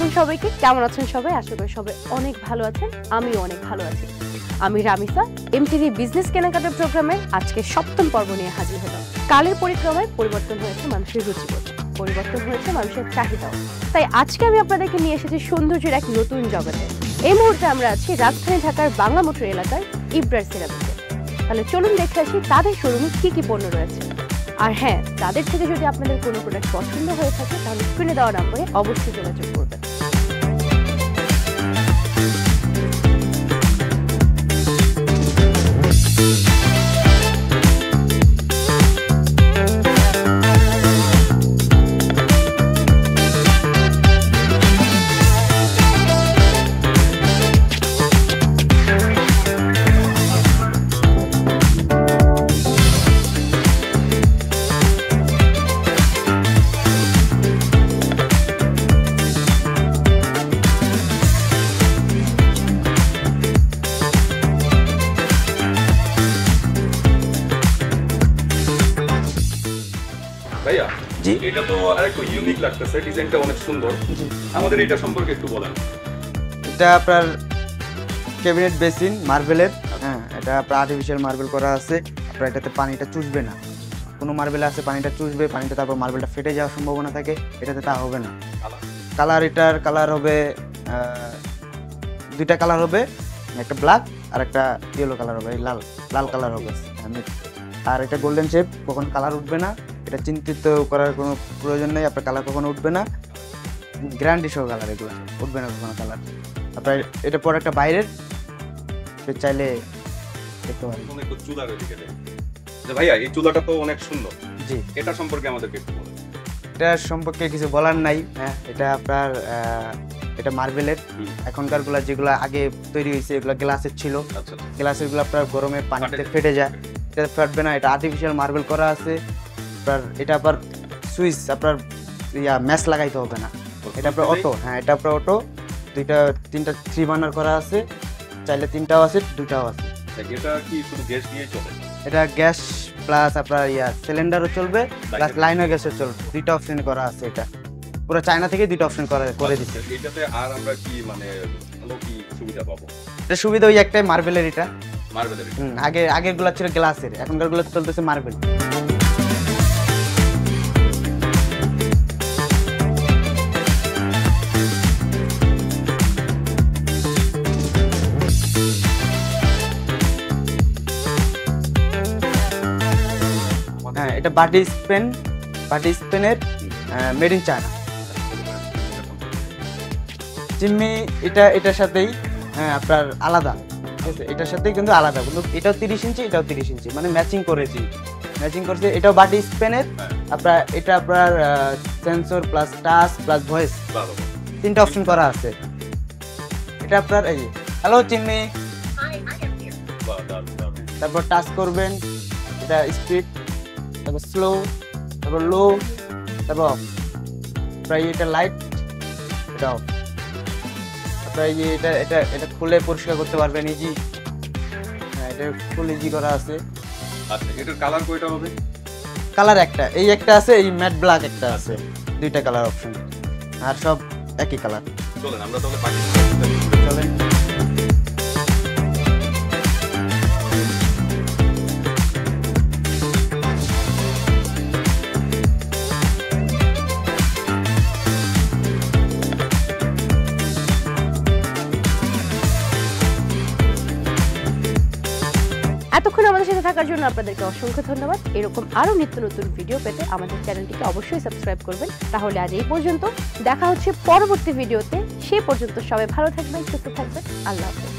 আলাইকুম সবাইকে, কেমন আছেন সবাই? আশা করি সবাই অনেক ভালো আছেন, আমিও অনেক ভালো আছি। আমি রামিসা এমটিভি বিজনেস কেনাকাটার প্রোগ্রামের আজকে 7ম পর্ব নিয়ে হাজির হলাম। কালের পরিক্রমায় পরিবর্তন হয়েছে মানুষের রুচিবোধ, পরিবর্তন হয়েছে মানুষের চাহিদাও। তাই আজকে আমি আপনাদেরকে নিয়ে এসেছি সৌন্দর্যের এক নতুন জগতে। এই মুহূর্তে আমরা আছি রাজধানী ঢাকার বাংলা মোটর এলাকার ইব্রার সিরামিকে। তাহলে চলুন দেখে আসি তাদের শোরুমে কি কি পণ্য রয়েছে। আর হ্যাঁ, তাদের থেকে যদি আপনাদের কোনো প্রোডাক্ট পছন্দ হয়ে থাকে তাহলে স্ক্রিনে দেওয়া নম্বরে অবশ্যই যোগাযোগ করবেন। ভাইয়া জি, এটা তো আরেকটু ইউনিক লাগতেছে, ডিজাইনটা অনেক সুন্দর। আমাদের এটা সম্পর্কে একটু বলেন। এটা আপনার ক্যাবিনেট বেসিন মার্বেলের। হ্যাঁ, এটা আপনার আর্টিফিশিয়াল মার্বেল করা আছে। আপনার এটাতে পানিটা চুষবে না। কোনো মার্বেল আছে পানিটা চুষবে, পানিটা তারপর মার্বেলটা ফেটে যাওয়ার সম্ভাবনা থাকে, এটাতে তা হবে না। কালার এটার কালার হবে দুইটা কালার হবে, একটা ব্ল্যাক আর একটা ইয়েলো কালার হবে, লাল লাল কালার হবে। আর এটা গোল্ডেন শেপ, কখনো কালার উঠবে না। এটা চিন্তিত করার কোনো প্রয়োজন নেই, আপনার কালার কখনো উঠবে না। গ্যারান্টি সহ কালার, এগুলো উঠবে না কখনো কালার। আপনার এটা প্রোডাক্টটা বাইরের, চাইলে দেখতে পারেন। একটু চুলার দিকে যে ভাইয়া এই চুলাটা তো অনেক সুন্দর। জি, এটা সম্পর্কে আমাদেরকে একটু বলেন। এটা সম্পর্কে কিছু বলার নাই। হ্যাঁ, এটা আপনার এটা মার্বেলের। এখনকার গুলা যেগুলো আগে তৈরি হয়েছে এগুলো গ্লাসের ছিল। আচ্ছা, গ্লাসের গুলো আপনার গরমে পানিতে ফেটে যায়, এটা ফাটবে না। এটা আর্টিফিশিয়াল মার্বেল করা আছে। আপনার এটা আবার সুইচ আপনার ম্যাচ লাগাইতে হবে না। এটা আপনার অটো। হ্যাঁ, এটা আপনার অটো। তিনটা 3 বার্নার করা আছে, চাইলে 3টাও আছে, 2টাও আছে। এটা কি শুধু গ্যাস দিয়ে চলে? এটা গ্যাস প্লাস আপনার সিলিন্ডারও চলবে, প্লাস লাইনার গ্যাসও চলবে। 2টা অপশন করা আছে। এটা পুরো চায়না থেকে 2টা অপশন করে দিচ্ছে। এটাতে আর আমরা কি মানে ভালো কি সুবিধা পাবো? এটা সুবিধা ওই একটাই, মার্বেলের। এটা মার্বেলের। আগের গুলা ছিল গ্লাসের, এখনকার গুলো চলতেছে মার্বেল। হ্যাঁ, এটা বাটি স্পেনের মেড ইন চায়না। চিমনি এটার সাথেই আপনার আলাদা, ঠিক আছে? এটার সাথেই কিন্তু আলাদা, কিন্তু এটাও 30 ইঞ্চি, এটাও 30 ইঞ্চি, মানে ম্যাচিং করছে। এটাও বাটি স্পেনের। এটা আপনার sensor plus touch plus voice, 3টা অপশন করা আছে। এটা আপনার এই হ্যালো চিমনি, তারপর টাচ করবেন, এটা স্পিড, তারপর স্লো, তারপর লো, তারপর অফ। প্রায় এটা লাইট, এটা অফ। আপনার এই যে এটা খুলে পরিষ্কার করতে পারবেন ইজি। হ্যাঁ, এটা ফুল ইজি করা আছে। আচ্ছা, এটার কালার কয়টা হবে? কালার একটা, এই একটা আছে, এই ম্যাট ব্ল্যাক একটা আছে। 2টা কালার অপশন, আর সব একই কালার। চলেন আমরা তাহলে বাকি চলেন। এতক্ষণ আমাদের সাথে থাকার জন্য আপনাদেরকে অসংখ্য ধন্যবাদ। এরকম আরো নিত্য নতুন ভিডিও পেতে আমাদের চ্যানেলটিকে অবশ্যই সাবস্ক্রাইব করবেন। তাহলে আজ এই পর্যন্ত, দেখা হচ্ছে পরবর্তী ভিডিওতে। সেই পর্যন্ত সবাই ভালো থাকবেন, সুস্থ থাকবেন। আল্লাহ হাফেজ।